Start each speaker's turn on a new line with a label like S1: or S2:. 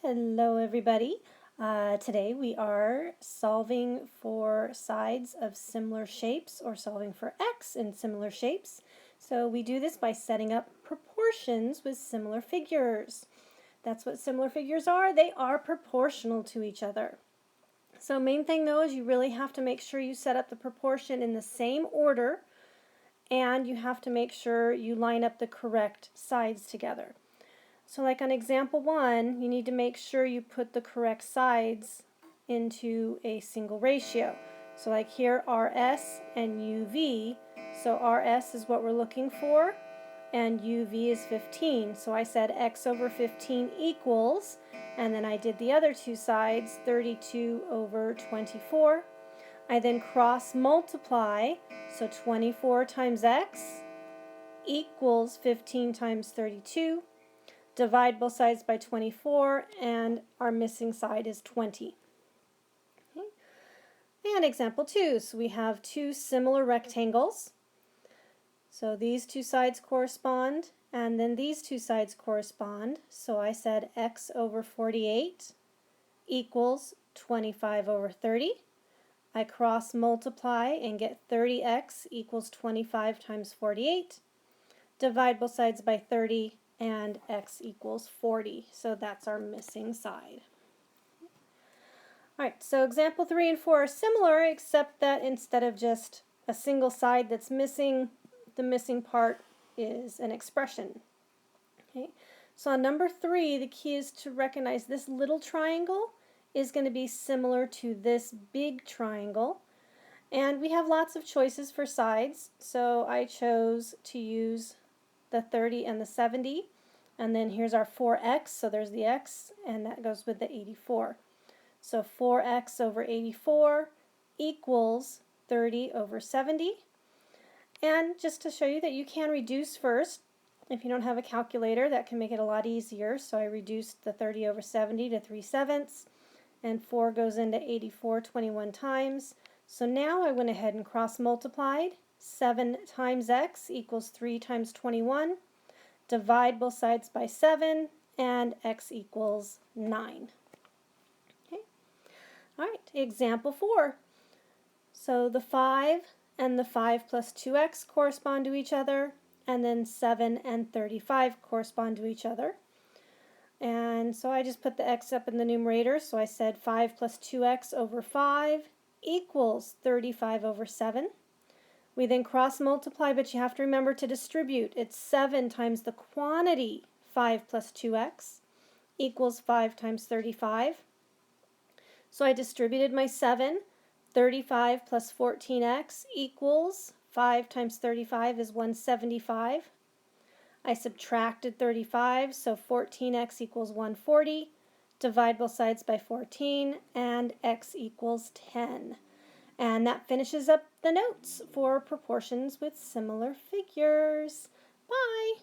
S1: Hello everybody. Today we are solving for sides of similar shapes or solving for x in similar shapes. So we do this by setting up proportions with similar figures. That's what similar figures are. They are proportional to each other. So main thing though is you really have to make sure you set up the proportion in the same order, and you have to make sure you line up the correct sides together. So like on example 1, you need to make sure you put the correct sides into a single ratio. So like here, RS and UV. So RS is what we're looking for, and UV is 15. So I said x over 15 equals, and then I did the other two sides, 32 over 24. I then cross multiply, so 24 times x equals 15 times 32. Divide both sides by 24, and our missing side is 20. Okay. And example 2, so we have two similar rectangles. So these two sides correspond, and then these two sides correspond. So I said x over 48 equals 25 over 30. I cross multiply and get 30x equals 25 times 48. Divide both sides by 30, and x equals 40. So that's our missing side. Alright, so example 3 and 4 are similar, except that instead of just a single side that's missing, the missing part is an expression. Okay, so on number 3, the key is to recognize this little triangle is going to be similar to this big triangle. And we have lots of choices for sides, so I chose to use the 30 and the 70, and then here's our 4x, so there's the x, and that goes with the 84. So 4x over 84 equals 30 over 70. And just to show you that you can reduce first, if you don't have a calculator, that can make it a lot easier. So I reduced the 30 over 70 to 3/7, and 4 goes into 84 21 times. So now I went ahead and cross multiplied. 7 times x equals 3 times 21. Divide both sides by 7, and x equals 9. Okay. All right, example 4. So the 5 and the 5 plus 2x correspond to each other, and then 7 and 35 correspond to each other. And so I just put the x up in the numerator, so I said 5 plus 2x over 5 equals 35 over 7. We then cross multiply, but you have to remember to distribute. It's 7 times the quantity, 5 plus 2x, equals 5 times 35. So I distributed my 7. 35 plus 14x equals 5 times 35 is 175. I subtracted 35, so 14x equals 140. Divide both sides by 14, and x equals 10. And that finishes up the notes for proportions with similar figures. Bye!